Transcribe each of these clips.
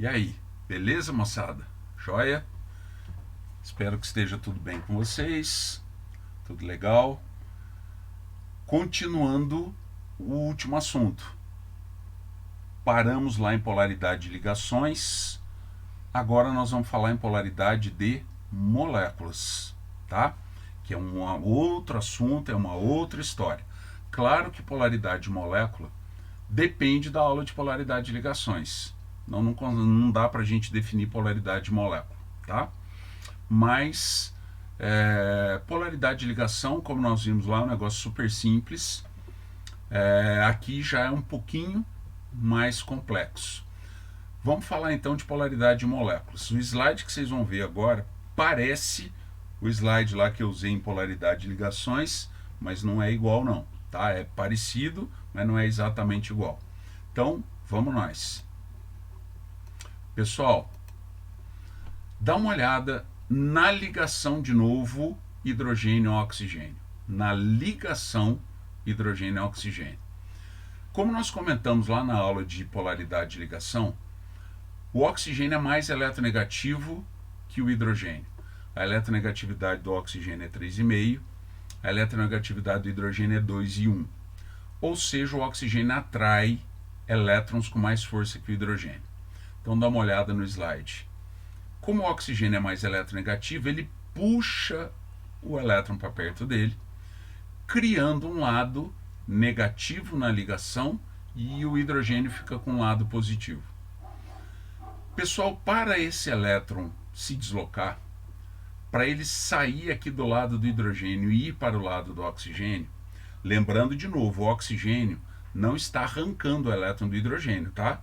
E aí, beleza, moçada? Joia? Espero que esteja tudo bem com vocês, tudo legal. Continuando o último assunto. Paramos lá em polaridade de ligações. Agora nós vamos falar em polaridade de moléculas, tá? Que é um outro assunto, é uma outra história. Claro que polaridade de molécula depende da aula de polaridade de ligações. Não dá para a gente definir polaridade de molécula, tá? Mas polaridade de ligação, como nós vimos lá, é um negócio super simples. Aqui já é um pouquinho mais complexo. Vamos falar então de polaridade de moléculas. O slide que vocês vão ver agora parece o slide lá que eu usei em polaridade de ligações, mas não é igual não, tá? É parecido, mas não é exatamente igual. Então, vamos nós. Pessoal, dá uma olhada na ligação de novo hidrogênio-oxigênio. Na ligação hidrogênio-oxigênio. Como nós comentamos lá na aula de polaridade de ligação, o oxigênio é mais eletronegativo que o hidrogênio. A eletronegatividade do oxigênio é 3,5, a eletronegatividade do hidrogênio é 2,1. Ou seja, o oxigênio atrai elétrons com mais força que o hidrogênio. Então dá uma olhada no slide. Como o oxigênio é mais eletronegativo, ele puxa o elétron para perto dele, criando um lado negativo na ligação e o hidrogênio fica com um lado positivo. Pessoal, para esse elétron se deslocar, para ele sair aqui do lado do hidrogênio e ir para o lado do oxigênio, lembrando de novo, o oxigênio não está arrancando o elétron do hidrogênio, tá?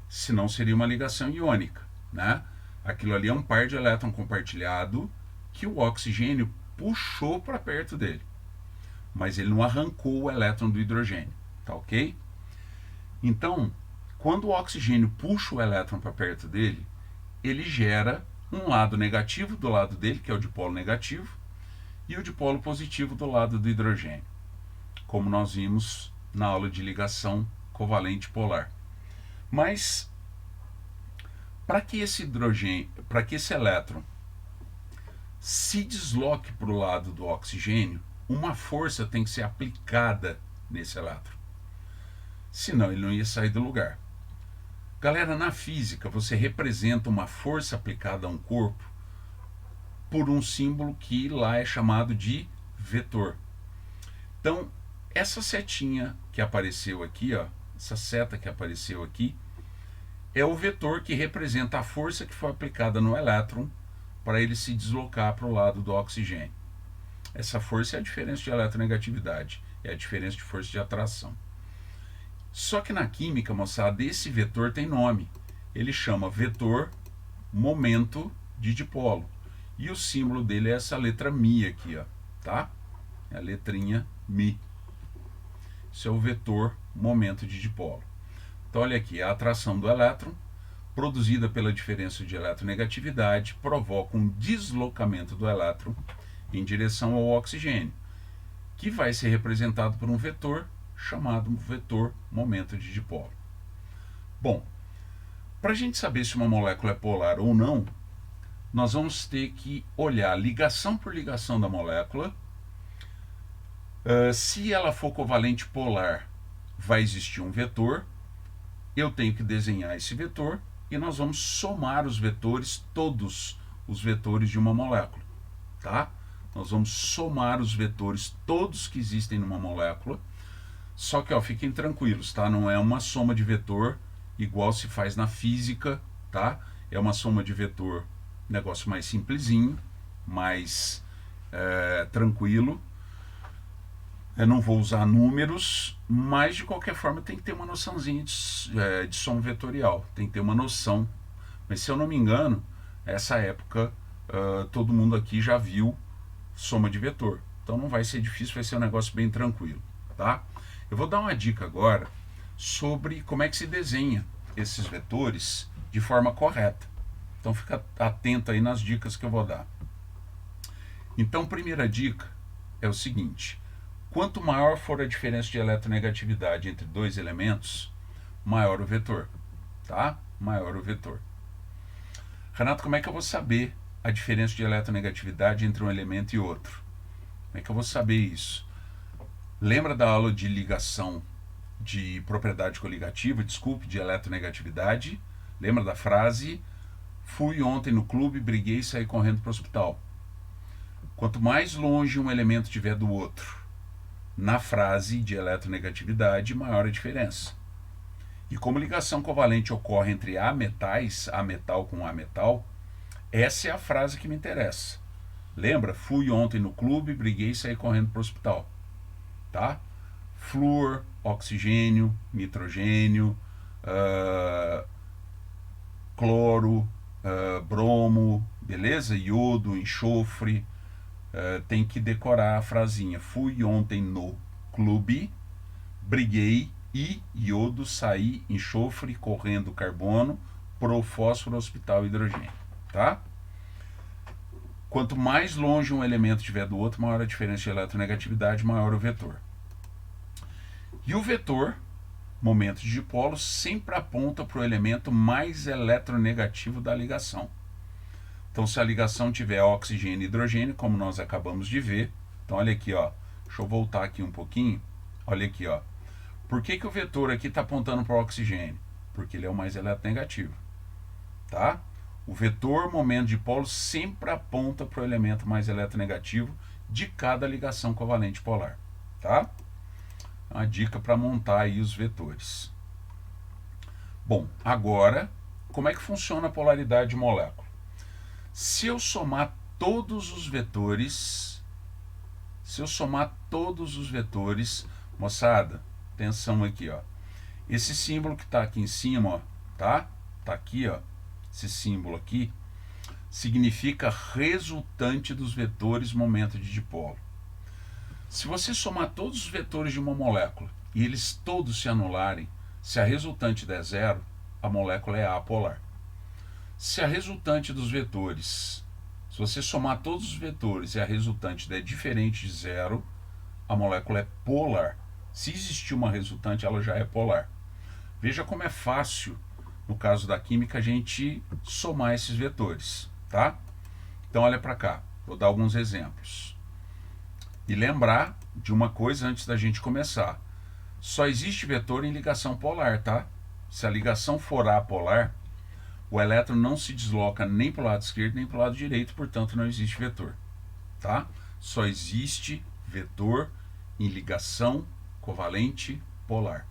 Senão seria uma ligação iônica, né? Aquilo ali é um par de elétron compartilhado que o oxigênio puxou para perto dele. Mas ele não arrancou o elétron do hidrogênio, tá ok? Então, quando o oxigênio puxa o elétron para perto dele, ele gera um lado negativo do lado dele, que é o dipolo negativo, e o dipolo positivo do lado do hidrogênio, como nós vimos na aula de ligação covalente polar. Mas para que esse elétron se desloque para o lado do oxigênio, uma força tem que ser aplicada nesse elétron. Senão ele não ia sair do lugar. Galera, na física você representa uma força aplicada a um corpo por um símbolo que lá é chamado de vetor. Então, essa setinha que apareceu aqui, ó, essa seta que apareceu aqui, é o vetor que representa a força que foi aplicada no elétron para ele se deslocar para o lado do oxigênio. Essa força é a diferença de eletronegatividade, é a diferença de força de atração. Só que na química, moçada, esse vetor tem nome. Ele chama vetor momento de dipolo. E o símbolo dele é essa letra Mi aqui, ó, tá? É a letrinha Mi. Isso é o vetor momento de dipolo. Então, olha aqui, a atração do elétron, produzida pela diferença de eletronegatividade, provoca um deslocamento do elétron em direção ao oxigênio, que vai ser representado por um vetor chamado vetor momento de dipolo. Bom, para a gente saber se uma molécula é polar ou não, nós vamos ter que olhar ligação por ligação da molécula. Se ela for covalente polar, vai existir um vetor. Eu tenho que desenhar esse vetor e nós vamos somar os vetores, todos os vetores de uma molécula, tá? Nós vamos somar os vetores todos que existem numa molécula. Só que, ó, fiquem tranquilos, tá? Não é uma soma de vetor igual se faz na física, tá? É uma soma de vetor, negócio mais simplesinho, mais tranquilo. Eu não vou usar números, mas de qualquer forma tem que ter uma noçãozinha de soma vetorial, tem que ter uma noção. Mas se eu não me engano, essa época todo mundo aqui já viu soma de vetor. Então não vai ser difícil, vai ser um negócio bem tranquilo, tá? Eu vou dar uma dica agora sobre como é que se desenha esses vetores de forma correta. Então fica atento aí nas dicas que eu vou dar. Então, primeira dica é o seguinte: quanto maior for a diferença de eletronegatividade entre dois elementos, maior o vetor, tá? maior o vetor. Renato, como é que eu vou saber a diferença de eletronegatividade entre um elemento e outro? Como é que eu vou saber isso? Lembra da aula de ligação de propriedade coligativa, de eletronegatividade? Lembra da frase: fui ontem no clube, briguei e saí correndo para o hospital. Quanto mais longe um elemento estiver do outro, na frase de eletronegatividade, maior a diferença. E como ligação covalente ocorre entre ametais, A metal com A metal, essa é a frase que me interessa. Lembra? Fui ontem no clube, briguei e saí correndo para o hospital. Tá? Flúor, oxigênio, nitrogênio, cloro, bromo, beleza? Iodo, enxofre. Tem que decorar a frasinha. Fui ontem no clube, briguei e iodo, saí, enxofre, correndo carbono, pro fósforo, hospital, hidrogênio. Tá? Quanto mais longe um elemento estiver do outro, maior a diferença de eletronegatividade, maior o vetor. E o vetor, momento de dipolo, sempre aponta para o elemento mais eletronegativo da ligação. Então, se a ligação tiver oxigênio e hidrogênio, como nós acabamos de ver, então olha aqui, ó, deixa eu voltar aqui um pouquinho, olha aqui, ó. Por que o vetor aqui está apontando para o oxigênio? Porque ele é o mais eletronegativo, tá? O vetor, momento de dipolo, sempre aponta para o elemento mais eletronegativo de cada ligação covalente polar, tá? Uma dica para montar aí os vetores. Bom, agora, como é que funciona a polaridade de molécula? Se eu somar todos os vetores, moçada, atenção aqui, ó. Esse símbolo que está aqui em cima, ó, tá? Tá aqui, ó. Esse símbolo aqui significa resultante dos vetores momento de dipolo. Se você somar todos os vetores de uma molécula e eles todos se anularem, se a resultante der zero, a molécula é apolar. Se a resultante dos vetores, se você somar todos os vetores e a resultante der diferente de zero, a molécula é polar. Se existir uma resultante, ela já é polar. Veja como é fácil, no caso da química, a gente somar esses vetores, tá? Então olha para cá, vou dar alguns exemplos. E lembrar de uma coisa antes da gente começar. Só existe vetor em ligação polar, tá? Se a ligação for apolar, o elétron não se desloca nem para o lado esquerdo nem para o lado direito, portanto não existe vetor, tá? Só existe vetor em ligação covalente polar,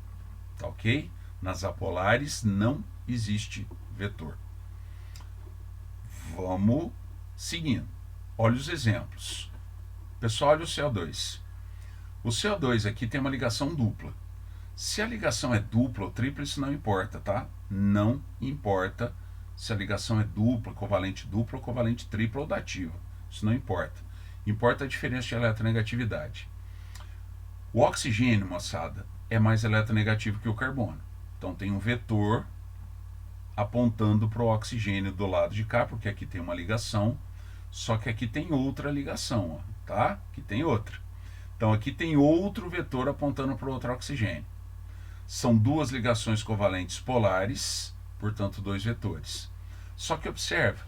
tá ok? Nas apolares não existe vetor. Vamos seguindo. Olha os exemplos. Pessoal, olha o CO2. O CO2 aqui tem uma ligação dupla. Se a ligação é dupla ou tripla, isso não importa, tá? Não importa se a ligação é dupla, covalente dupla ou covalente tripla ou dativa. Isso não importa. Importa a diferença de eletronegatividade. O oxigênio, moçada, é mais eletronegativo que o carbono. Então tem um vetor apontando para o oxigênio do lado de cá, porque aqui tem uma ligação, só que aqui tem outra ligação, ó, tá? Aqui tem outra. Então aqui tem outro vetor apontando para o outro oxigênio. São duas ligações covalentes polares, portanto dois vetores. Só que observa,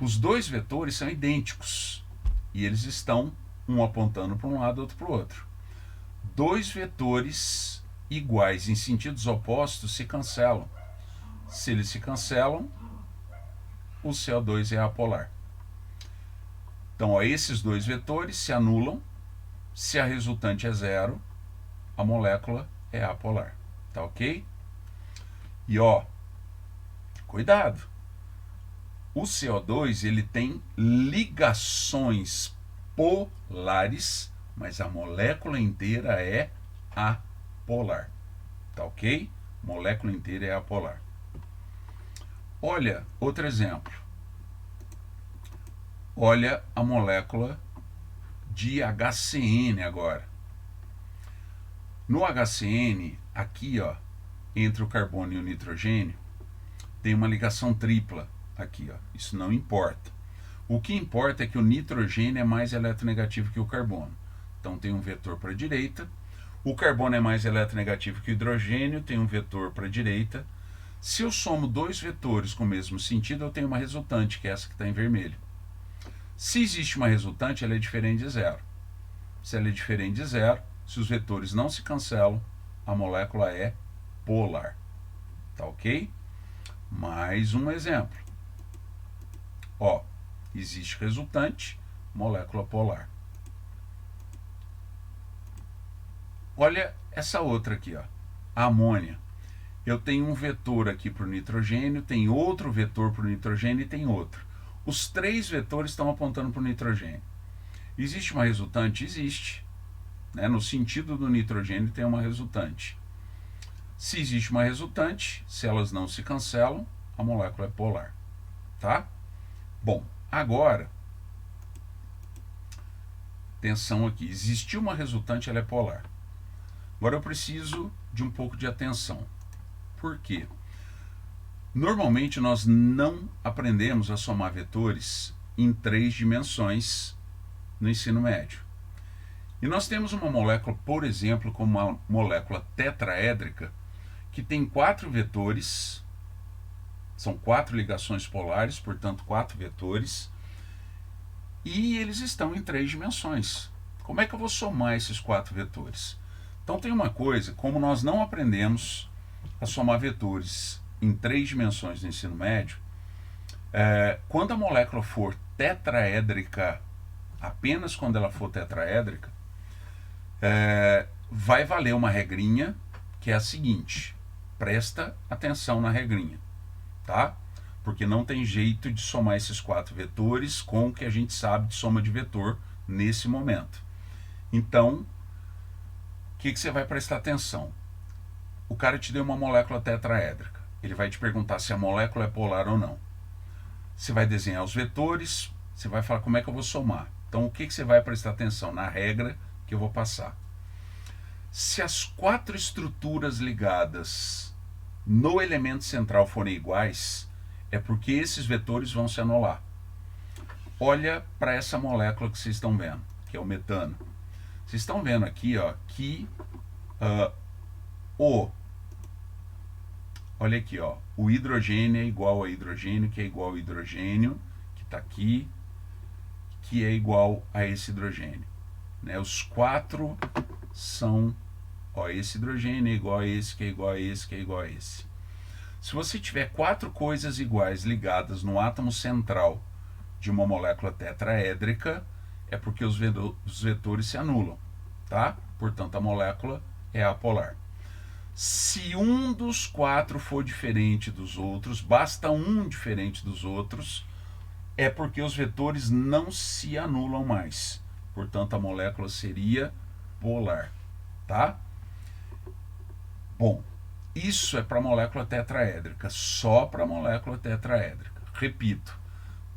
os dois vetores são idênticos e eles estão um apontando para um lado e outro para o outro. Dois vetores iguais em sentidos opostos se cancelam. Se eles se cancelam, o CO2 é apolar. Então, ó, esses dois vetores se anulam. Se a resultante é zero, a molécula é apolar. Tá ok? E ó, cuidado. O CO2 ele tem ligações polares, mas a molécula inteira é apolar. Tá ok? Molécula inteira é apolar. Olha, outro exemplo. Olha a molécula de HCN agora. No HCN, aqui, ó, entre o carbono e o nitrogênio, tem uma ligação tripla aqui, ó. Isso não importa. O que importa é que o nitrogênio é mais eletronegativo que o carbono. Então tem um vetor para a direita. O carbono é mais eletronegativo que o hidrogênio, tem um vetor para a direita. Se eu somo dois vetores com o mesmo sentido, eu tenho uma resultante, que é essa que está em vermelho. Se existe uma resultante, ela é diferente de zero. Se ela é diferente de zero, se os vetores não se cancelam, a molécula é polar. Tá ok? Mais um exemplo. Ó, existe resultante, molécula polar. Olha essa outra aqui, ó, a amônia. Eu tenho um vetor aqui para o nitrogênio, tem outro vetor para o nitrogênio e tem outro. Os três vetores estão apontando para o nitrogênio. Existe uma resultante? Existe. Né? No sentido do nitrogênio tem uma resultante. Se existe uma resultante, se elas não se cancelam, a molécula é polar. Tá? Bom, agora, atenção aqui. Existiu uma resultante, ela é polar. Agora eu preciso de um pouco de atenção. Por quê? Normalmente nós não aprendemos a somar vetores em 3 dimensões no ensino médio. E nós temos uma molécula, por exemplo, como uma molécula tetraédrica, que tem 4 vetores, são 4 ligações polares, portanto 4 vetores, e eles estão em 3 dimensões. Como é que eu vou somar esses 4 vetores? Então tem uma coisa, como nós não aprendemos a somar vetores em 3 dimensões no ensino médio, quando a molécula for tetraédrica, apenas quando ela for tetraédrica, vai valer uma regrinha que é a seguinte: presta atenção na regrinha, tá? Porque não tem jeito de somar esses 4 vetores com o que a gente sabe de soma de vetor nesse momento. Então, o que você vai prestar atenção? O cara te deu uma molécula tetraédrica. Ele vai te perguntar se a molécula é polar ou não. Você vai desenhar os vetores, você vai falar como é que eu vou somar. Então, o que você vai prestar atenção? Na regra que eu vou passar. Se as 4 estruturas ligadas no elemento central forem iguais, é porque esses vetores vão se anular. Olha para essa molécula que vocês estão vendo, que é o metano. Vocês estão vendo aqui, ó, que olha aqui, ó, o hidrogênio é igual a hidrogênio, que é igual ao hidrogênio, que está aqui, que é igual a esse hidrogênio. Né? Os 4 são, ó, esse hidrogênio é igual a esse, que é igual a esse, que é igual a esse. Se você tiver 4 coisas iguais ligadas no átomo central de uma molécula tetraédrica, é porque os vetores se anulam, tá? Portanto, a molécula é apolar. Se um dos 4 for diferente dos outros, basta um diferente dos outros, é porque os vetores não se anulam mais. Portanto, a molécula seria polar, tá? Bom, isso é para a molécula tetraédrica, só para a molécula tetraédrica. Repito,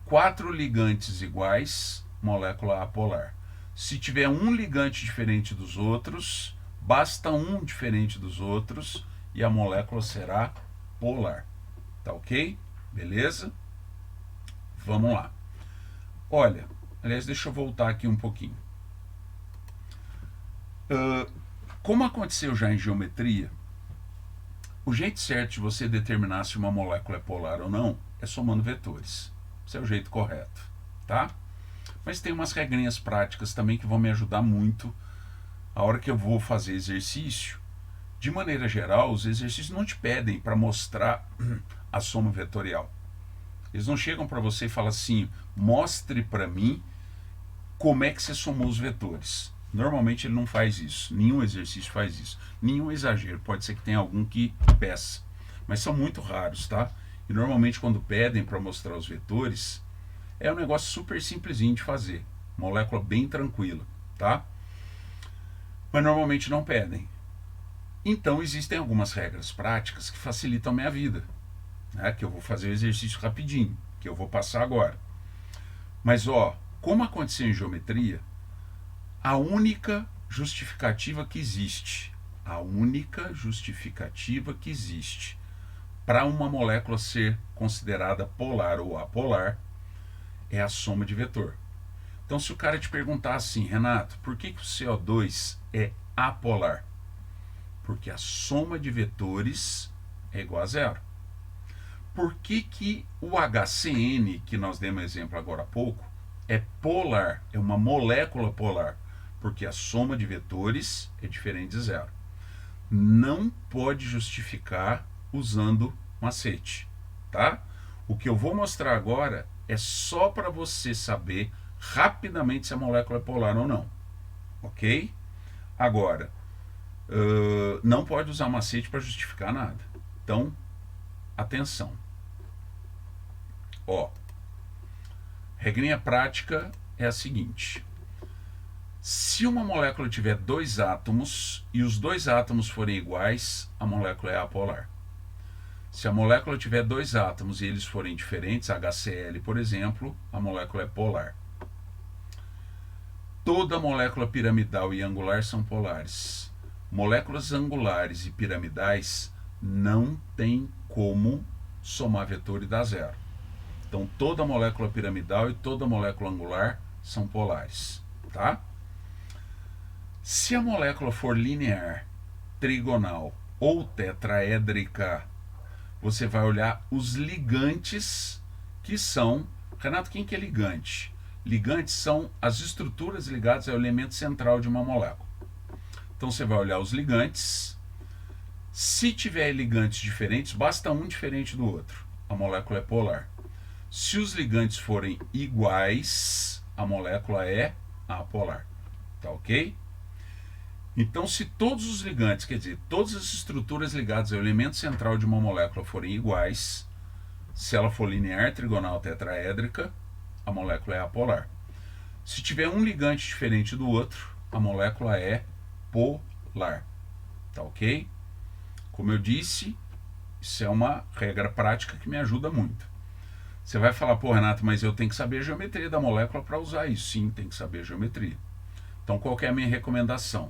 4 ligantes iguais, molécula apolar. Se tiver um ligante diferente dos outros, basta um diferente dos outros e a molécula será polar. Tá ok? Beleza? Vamos lá. Olha, aliás, deixa eu voltar aqui um pouquinho. Como aconteceu já em geometria, o jeito certo de você determinar se uma molécula é polar ou não é somando vetores. Esse é o jeito correto, tá? Mas tem umas regrinhas práticas também que vão me ajudar muito a hora que eu vou fazer exercício. De maneira geral, os exercícios não te pedem para mostrar a soma vetorial. Eles não chegam para você e falam assim: mostre para mim como é que você somou os vetores. Normalmente ele não faz isso, nenhum exercício faz isso, nenhum exagero, pode ser que tenha algum que peça, mas são muito raros, tá? E normalmente quando pedem para mostrar os vetores, é um negócio super simplesinho de fazer, molécula bem tranquila, tá? Mas normalmente não pedem. Então existem algumas regras práticas que facilitam a minha vida, né? Que eu vou fazer o exercício rapidinho, que eu vou passar agora. Mas ó, como aconteceu em geometria, a única justificativa que existe para uma molécula ser considerada polar ou apolar é a soma de vetor. Então, se o cara te perguntar assim: Renato, por que o CO2 é apolar? Porque a soma de vetores é igual a zero. Por que o HCN, que nós demos exemplo agora há pouco, é polar, é uma molécula polar? Porque a soma de vetores é diferente de zero. Não pode justificar usando macete, tá? O que eu vou mostrar agora é só para você saber rapidamente se a molécula é polar ou não, ok? Agora, não pode usar macete para justificar nada. Então, atenção. Ó, regrinha prática é a seguinte: se uma molécula tiver dois átomos e os dois átomos forem iguais, a molécula é apolar. Se a molécula tiver dois átomos e eles forem diferentes, HCl, por exemplo, a molécula é polar. Toda molécula piramidal e angular são polares. Moléculas angulares e piramidais não tem como somar vetor e dar zero. Então, toda molécula piramidal e toda molécula angular são polares, tá? Se a molécula for linear, trigonal ou tetraédrica, você vai olhar os ligantes que são... Renato, quem que é ligante? Ligantes são as estruturas ligadas ao elemento central de uma molécula. Então você vai olhar os ligantes. Se tiver ligantes diferentes, basta um diferente do outro. A molécula é polar. Se os ligantes forem iguais, a molécula é apolar. Tá ok? Então, se todos os ligantes, quer dizer, todas as estruturas ligadas ao elemento central de uma molécula forem iguais, se ela for linear, trigonal, tetraédrica, a molécula é apolar. Se tiver um ligante diferente do outro, a molécula é polar. Tá ok? Como eu disse, isso é uma regra prática que me ajuda muito. Você vai falar, pô, Renato, mas eu tenho que saber a geometria da molécula para usar isso. Sim, tem que saber a geometria. Então, qual que é a minha recomendação?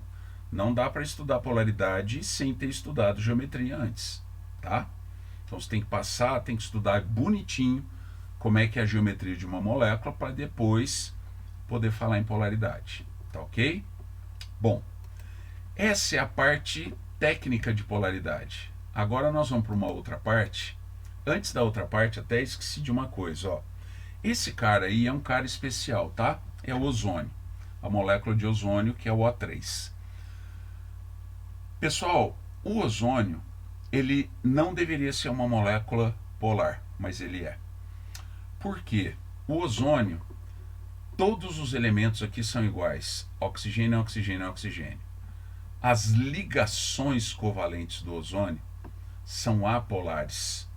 Não dá para estudar polaridade sem ter estudado geometria antes, tá? Então você tem que passar, tem que estudar bonitinho como é que é a geometria de uma molécula para depois poder falar em polaridade, tá ok? Bom, essa é a parte técnica de polaridade. Agora nós vamos para uma outra parte. Antes da outra parte, até esqueci de uma coisa, ó. Esse cara aí é um cara especial, tá? É o ozônio, a molécula de ozônio, que é o O3. Pessoal, o ozônio, ele não deveria ser uma molécula polar, mas ele é. Por quê? O ozônio, todos os elementos aqui são iguais. Oxigênio, oxigênio, oxigênio. As ligações covalentes do ozônio são apolares.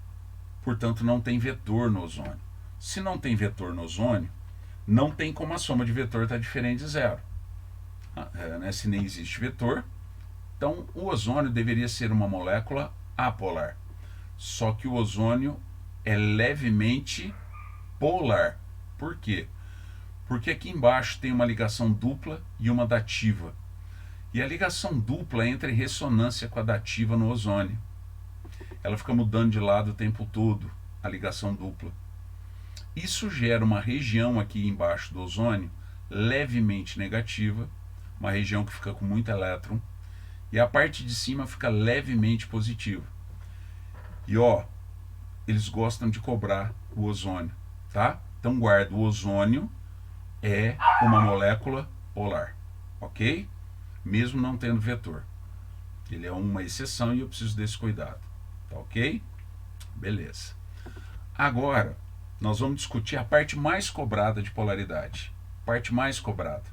Portanto, não tem vetor no ozônio. Se não tem vetor no ozônio, não tem como a soma de vetor estar diferente de zero. Se nem existe vetor, então o ozônio deveria ser uma molécula apolar. Só que o ozônio é levemente polar. Por quê? Porque aqui embaixo tem uma ligação dupla e uma dativa. E a ligação dupla entra em ressonância com a dativa no ozônio. Ela fica mudando de lado o tempo todo, a ligação dupla. Isso gera uma região aqui embaixo do ozônio levemente negativa, uma região que fica com muito elétron, e a parte de cima fica levemente positiva. E ó, eles gostam de cobrar o ozônio, tá? Então guarda, o ozônio é uma molécula polar, ok? Mesmo não tendo vetor. Ele é uma exceção e eu preciso desse cuidado, tá ok? Beleza. Agora, nós vamos discutir a parte mais cobrada de polaridade. Parte mais cobrada.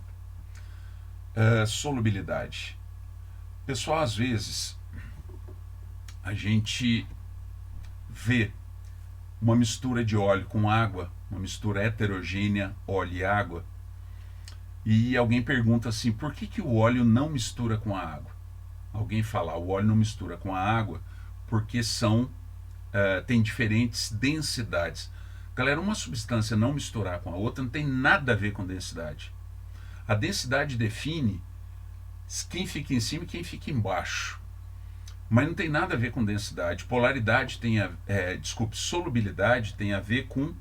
Solubilidade. Pessoal, às vezes, a gente vê uma mistura de óleo com água, uma mistura heterogênea, óleo e água, e alguém pergunta assim, por que o óleo não mistura com a água? Alguém fala, o óleo não mistura com a água porque tem diferentes densidades. Galera, uma substância não misturar com a outra não tem nada a ver com densidade. A densidade define quem fica em cima e quem fica embaixo. Mas não tem nada a ver com densidade. Polaridade tem solubilidade tem a ver com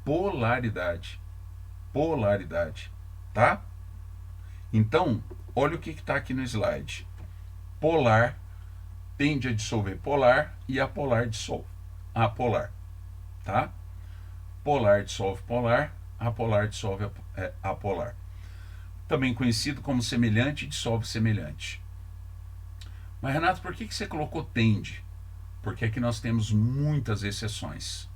polaridade. Polaridade, tá? Então, olha o que está aqui no slide. Polar tende a dissolver polar e apolar dissolve apolar. tá? Polar dissolve polar, apolar dissolve apolar. Também conhecido como semelhante dissolve semelhante. Mas, Renato, por que você colocou tende? Porque aqui nós temos muitas exceções.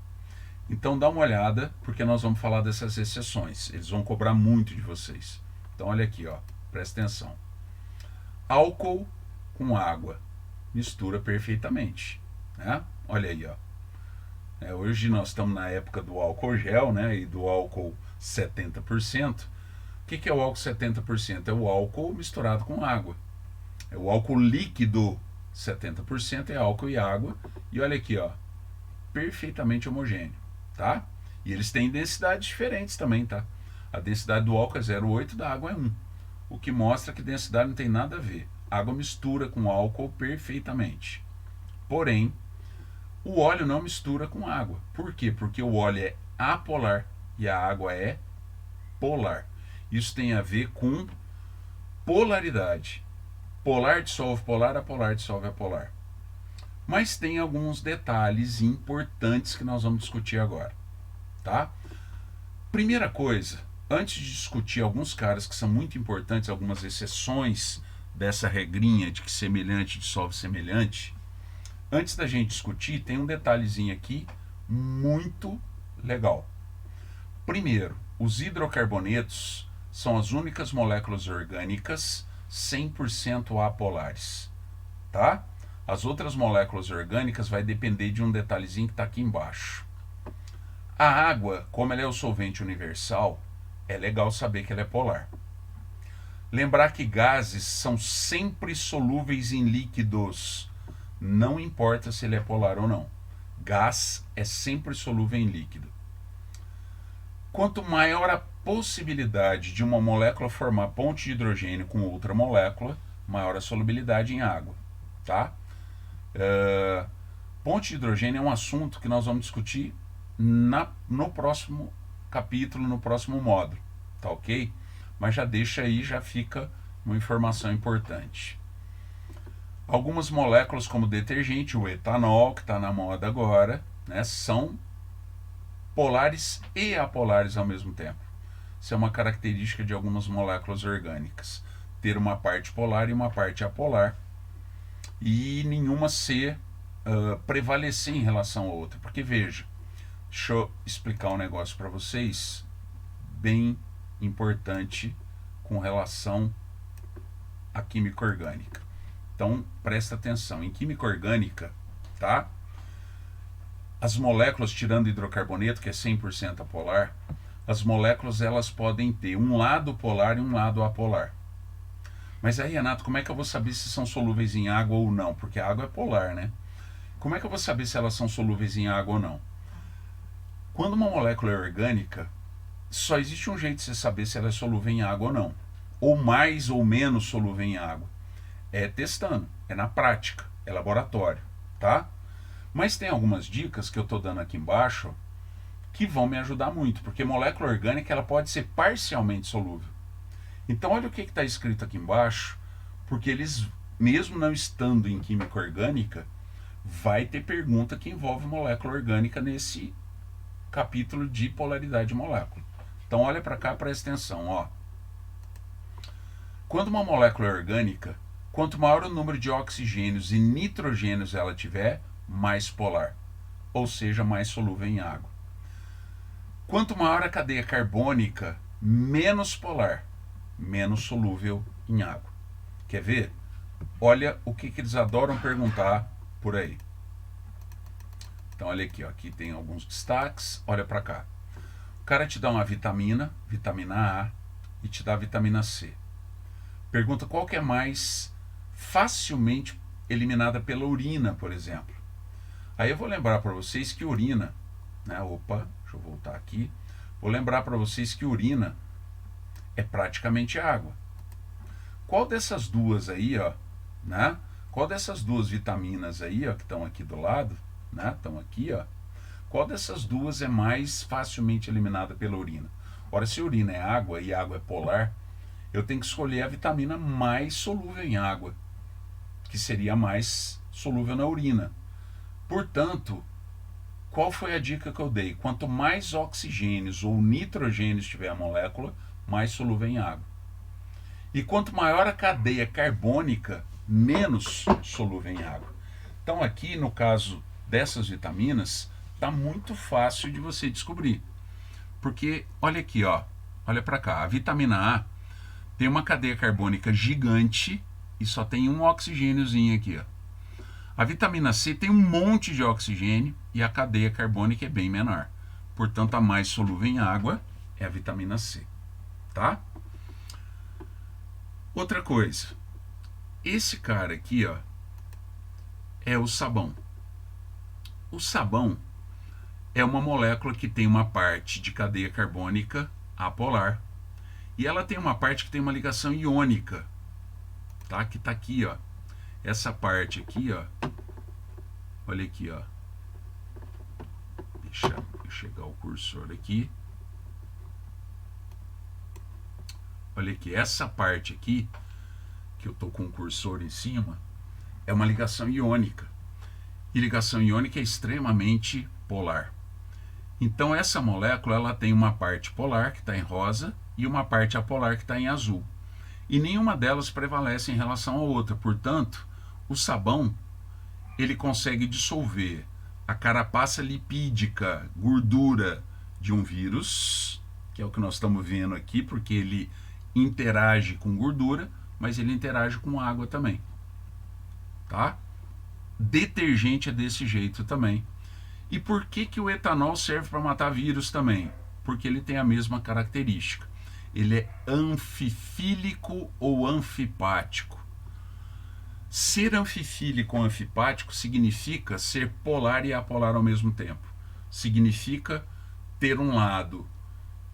Então dá uma olhada, porque nós vamos falar dessas exceções. Eles vão cobrar muito de vocês. Então olha aqui, ó, presta atenção. Álcool com água mistura perfeitamente, né? Olha aí, ó. Hoje nós estamos na época do álcool gel, né? E do álcool 70%. O que é o álcool 70%? É o álcool misturado com água. É o álcool líquido 70% é álcool e água. E olha aqui, ó, perfeitamente homogêneo, tá? E eles têm densidades diferentes também, tá? A densidade do álcool é 0,8, da água é 1. O que mostra que densidade não tem nada a ver. A água mistura com álcool perfeitamente. Porém, o óleo não mistura com água. Por quê? Porque o óleo é apolar e a água é polar. Isso tem a ver com polaridade. Polar dissolve polar, apolar dissolve apolar. Mas tem alguns detalhes importantes que nós vamos discutir agora, tá? Primeira coisa, antes de discutir alguns caras que são muito importantes, algumas exceções dessa regrinha de que semelhante dissolve semelhante, antes da gente discutir, tem um detalhezinho aqui muito legal. Primeiro, os hidrocarbonetos são as únicas moléculas orgânicas 100% apolares, tá? As outras moléculas orgânicas vai depender de um detalhezinho que está aqui embaixo. A água, como ela é o solvente universal, é legal saber que ela é polar. Lembrar que gases são sempre solúveis em líquidos. Não importa se ele é polar ou não. Gás é sempre solúvel em líquido. Quanto maior a possibilidade de uma molécula formar ponte de hidrogênio com outra molécula, maior a solubilidade em água, tá? Ponte de hidrogênio é um assunto que nós vamos discutir no próximo capítulo, no próximo módulo, tá ok? Mas já deixa aí, já fica uma informação importante. Algumas moléculas como detergente, o etanol, que está na moda agora, né, são polares e apolares ao mesmo tempo. Isso é uma característica de algumas moléculas orgânicas, ter uma parte polar e uma parte apolar, e nenhuma prevalecer em relação à outra. Porque veja, deixa eu explicar um negócio para vocês bem importante com relação à química orgânica. Então presta atenção, em química orgânica, tá? As moléculas, tirando hidrocarboneto, que é 100% apolar, as moléculas elas podem ter um lado polar e um lado apolar. Mas aí, Renato, como é que eu vou saber se são solúveis em água ou não? Porque a água é polar, né? Como é que eu vou saber se elas são solúveis em água ou não? Quando uma molécula é orgânica, só existe um jeito de você saber se ela é solúvel em água ou não. Ou mais ou menos solúvel em água. É testando, é na prática, é laboratório, tá? Mas tem algumas dicas que eu estou dando aqui embaixo que vão me ajudar muito, porque molécula orgânica ela pode ser parcialmente solúvel. Então olha o que está escrito aqui embaixo, porque eles, mesmo não estando em química orgânica, vai ter pergunta que envolve molécula orgânica nesse capítulo de polaridade de molécula. Então olha para cá, presta atenção, ó. Quando uma molécula é orgânica, quanto maior o número de oxigênios e nitrogênios ela tiver, mais polar, ou seja, mais solúvel em água. Quanto maior a cadeia carbônica, menos polar, menos solúvel em água. Quer ver? Olha o que eles adoram perguntar por aí. Então olha aqui, ó, aqui tem alguns destaques, olha para cá. O cara te dá uma vitamina, vitamina A, e te dá vitamina C. Pergunta qual que é mais facilmente eliminada pela urina, por exemplo. Aí eu vou lembrar para vocês que urina, né? Opa, deixa eu voltar aqui. Vou lembrar para vocês que urina é praticamente água. Qual dessas duas aí, ó, né? Qual dessas duas vitaminas aí, ó, que estão aqui do lado, né? Estão aqui, ó. Qual dessas duas é mais facilmente eliminada pela urina? Ora, se urina é água e água é polar, eu tenho que escolher a vitamina mais solúvel em água, que seria mais solúvel na urina. Portanto, qual foi a dica que eu dei? Quanto mais oxigênios ou nitrogênios tiver a molécula, mais solúvel em água. E quanto maior a cadeia carbônica, menos solúvel em água. Então aqui, no caso dessas vitaminas, está muito fácil de você descobrir. Porque, olha aqui, ó, olha para cá, a vitamina A tem uma cadeia carbônica gigante e só tem um oxigêniozinho aqui, ó. A vitamina C tem um monte de oxigênio e a cadeia carbônica é bem menor. Portanto, a mais solúvel em água é a vitamina C, tá? Outra coisa, esse cara aqui, ó, é o sabão. O sabão é uma molécula que tem uma parte de cadeia carbônica apolar e ela tem uma parte que tem uma ligação iônica, tá? Que tá aqui, ó. Essa parte aqui, ó. Olha aqui, ó. Deixa eu chegar o cursor aqui. Olha aqui, essa parte aqui, que eu tô com o cursor em cima, é uma ligação iônica. E ligação iônica é extremamente polar. Então essa molécula ela tem uma parte polar que está em rosa e uma parte apolar que está em azul. E nenhuma delas prevalece em relação à outra. Portanto, o sabão ele consegue dissolver a carapaça lipídica, gordura de um vírus, que é o que nós estamos vendo aqui, porque ele interage com gordura, mas ele interage com água também. Tá? Detergente é desse jeito também. E por que, que o etanol serve para matar vírus também? Porque ele tem a mesma característica. Ele é anfifílico ou anfipático. Ser anfifílico ou anfipático significa ser polar e apolar ao mesmo tempo. Significa ter um lado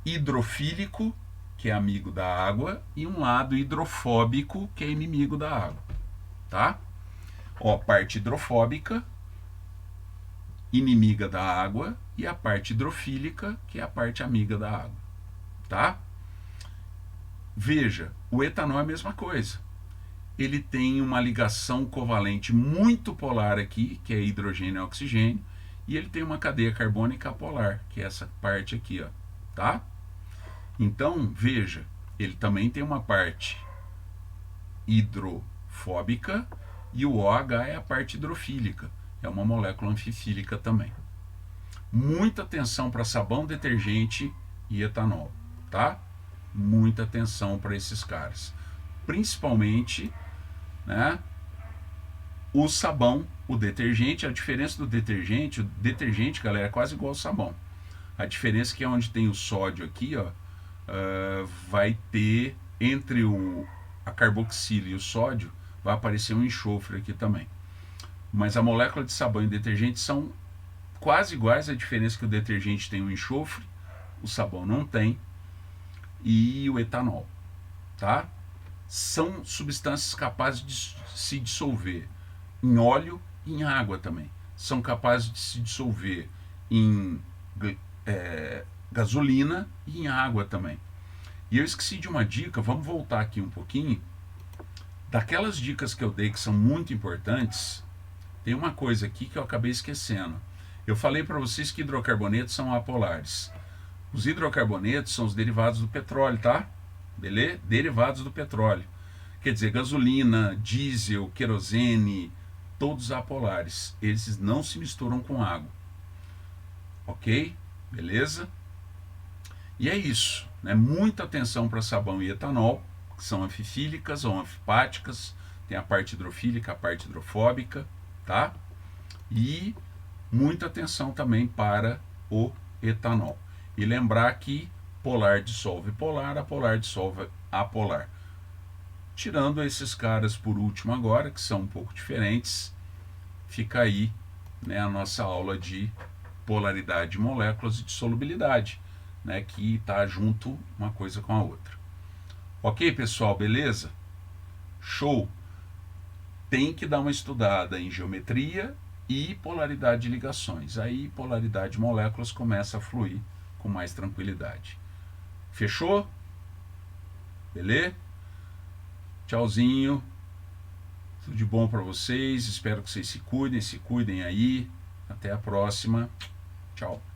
hidrofílico, que é amigo da água, e um lado hidrofóbico, que é inimigo da água. Tá? Ó, a parte hidrofóbica, inimiga da água, e a parte hidrofílica, que é a parte amiga da água. Tá? Veja, o etanol é a mesma coisa. Ele tem uma ligação covalente muito polar aqui, que é hidrogênio e oxigênio, e ele tem uma cadeia carbônica apolar, que é essa parte aqui, ó, tá? Então, veja, ele também tem uma parte hidrofóbica e o OH é a parte hidrofílica, é uma molécula anfifílica também. Muita atenção para sabão, detergente e etanol, tá? Muita atenção para esses caras. Principalmente, né, o sabão, o detergente. A diferença do detergente, o detergente, galera, é quase igual ao sabão. A diferença é que onde tem o sódio aqui, ó, vai ter entre a carboxila e o sódio, vai aparecer um enxofre aqui também. Mas a molécula de sabão e detergente são quase iguais. A diferença é que o detergente tem um enxofre, o sabão não tem, e o etanol, tá? São substâncias capazes de se dissolver em óleo e em água também. São capazes de se dissolver em gasolina e em água também. E eu esqueci de uma dica, vamos voltar aqui um pouquinho. Daquelas dicas que eu dei que são muito importantes, tem uma coisa aqui que eu acabei esquecendo. Eu falei para vocês que hidrocarbonetos são apolares. Os hidrocarbonetos são os derivados do petróleo, tá? Beleza? Derivados do petróleo. Quer dizer, gasolina, diesel, querosene, todos apolares. Eles não se misturam com água. Ok? Beleza? E é isso, né? Muita atenção para sabão e etanol, que são anfifílicas ou anfipáticas. Tem a parte hidrofílica, a parte hidrofóbica, tá? E muita atenção também para o etanol. E lembrar que polar dissolve polar, apolar dissolve apolar. Tirando esses caras por último agora, que são um pouco diferentes, fica aí, né, a nossa aula de polaridade de moléculas e de solubilidade, né, que está junto uma coisa com a outra. Ok, pessoal, beleza? Show! Tem que dar uma estudada em geometria e polaridade de ligações. Aí polaridade de moléculas começa a fluir com mais tranquilidade. Fechou? Beleza? Tchauzinho. Tudo de bom para vocês. Espero que vocês se cuidem aí. Até a próxima. tchau.